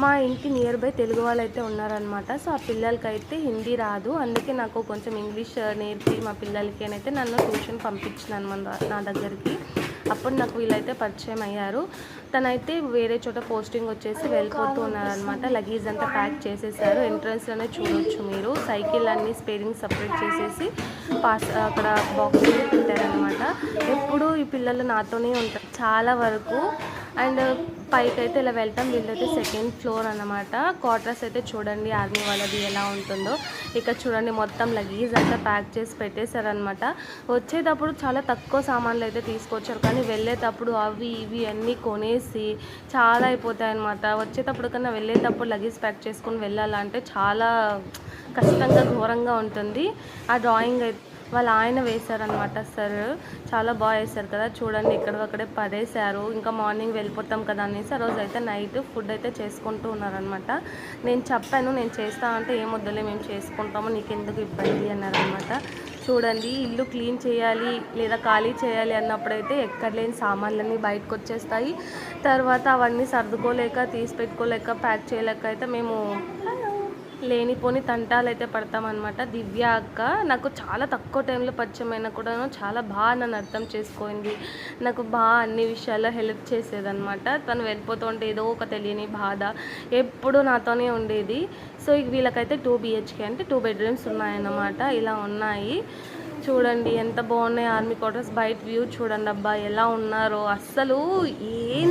మా ఇంటి near by Telugu వాళ్ళు అయితే ఉన్నారనమాట. సో ఆ పిల్లలకైతే హిందీ రాదు, అందుకే నాకు కొంచెం ఇంగ్లీష్ నేర్పి మా పిల్లలకి అని అయితే నన్ను ట్యూషన్ పంపించిన అనమాట నా దగ్గరికి. అప్పుడు నాకు వీళ్ళైతే పరిచయం అయ్యారు. తనైతే వేరే చోట పోస్టింగ్ వచ్చేసి వెళ్ళిపోతూ ఉన్నారనమాట. లగేజ్ అంతా ప్యాక్ చేసేసారు. ఎంట్రన్స్లోనే చూడొచ్చు మీరు. సైకిల్ అన్ని స్పేరింగ్ సపరేట్ చేసేసి అక్కడ బాక్స్ పెట్టారనమాట. ఎప్పుడు ఈ పిల్లలు నాతోనే ఉంటారు చాలా వరకు. అండ్ పైకి అయితే ఇలా వెళ్తాం. వీళ్ళైతే సెకండ్ ఫ్లోర్ అన్నమాట. క్వార్టర్స్ అయితే చూడండి ఆర్మీ వాళ్ళది ఎలా ఉంటుందో. ఇక్కడ చూడండి మొత్తం లగేజ్ అంతా ప్యాక్ చేసి పెట్టేశారనమాట. వచ్చేటప్పుడు చాలా తక్కువ సామాన్లు అయితే తీసుకొచ్చారు, కానీ వెళ్ళేటప్పుడు అవి ఇవి అన్నీ కొనేసి చాలా అయిపోతాయి అనమాట. వచ్చేటప్పుడు కన్నా వెళ్ళేటప్పుడు లగేజ్ ప్యాక్ చేసుకుని వెళ్ళాలంటే చాలా కష్టంగా ఘోరంగా ఉంటుంది. ఆ డ్రాయింగ్ అయితే వాళ్ళ ఆయన వేశారనమాట సార్. చాలా బాగా వేశారు కదా, చూడండి ఇక్కడక్కడే పడేశారు. ఇంకా మార్నింగ్ వెళ్ళిపోతాం కదా అనేసి ఆ రోజు అయితే నైట్ ఫుడ్ అయితే చేసుకుంటూ ఉన్నారనమాట. నేను చెప్పాను నేను చేస్తా అంటే ఏం వద్దులే మేము చేసుకుంటాము, నీకెందుకు ఇబ్బంది అన్నారనమాట. చూడండి ఇల్లు క్లీన్ చేయాలి లేదా ఖాళీ చేయాలి అన్నప్పుడైతే ఎక్కడ లేని సామాన్లన్నీ బయటకు వచ్చేస్తాయి. తర్వాత అవన్నీ సర్దుకోలేక తీసి పెట్టుకోలేక ప్యాక్ చేయలేక అయితే మేము లేనిపోని తంటాలు అయితే పడతామన్నమాట. దివ్య అక్క నాకు చాలా తక్కువ టైంలో పరిచయమైనా కూడా చాలా బాగా నన్ను అర్థం చేసుకుంది. నాకు బాగా అన్ని విషయాల్లో హెల్ప్ చేసేదన్నమాట. తను వెళ్ళిపోతుంటే ఏదో ఒక తెలియని బాధ ఎప్పుడు నాతోనే ఉండేది. సో వీళ్ళకైతే 2 BHK అంటే 2 బెడ్రూమ్స్ ఉన్నాయన్నమాట. ఇలా ఉన్నాయి చూడండి ఎంత బాగున్నాయి ఆర్మీ క్వార్టర్స్. బయట వ్యూ చూడండి అబ్బా ఎలా ఉన్నారో. అస్సలు ఏం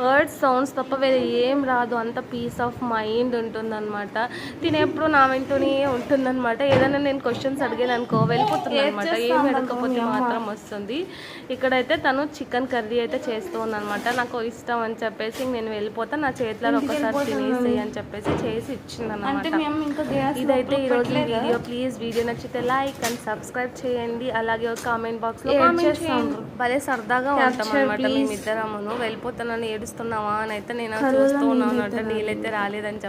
వర్డ్స్ సౌండ్స్ తప్ప వేరే ఏం రాదు, అంత పీస్ ఆఫ్ మైండ్ ఉంటుందన్నమాట. తినేప్పుడు నా వెంటనే ఉంటుందన్నమాట. ఏదైనా నేను క్వశ్చన్స్ అడిగాను అనుకో వెళ్ళిపోతుంది అనమాట, ఏం అడగకపోతే మాత్రం వస్తుంది. ఇక్కడైతే తను చికెన్ కర్రీ అయితే చేస్తూ ఉందన్నమాట. నాకు ఇష్టం అని చెప్పేసి నేను వెళ్ళిపోతా, నా చేతిలో ఒకసారి తినేసి అని చెప్పేసి చేసి ఇచ్చిందన్నమాట. ఇదైతే ఈరోజు వీడియో. ప్లీజ్ వీడియో నచ్చితే లైక్ అండ్ సబ్స్క్రైబ్ చేయండి. అలాగే ఒక కామెంట్ బాక్స్ లో కామెంట్ చేయండి. భలే సరదాగా ఉంటాం అనమాట మేమిద్దరమును. వెళ్ళిపోతానని ఏడుస్తున్నావా అని అయితే నేను చూస్తూ ఉన్నాను అంటే నీళ్ళైతే రాలేదని చెప్పి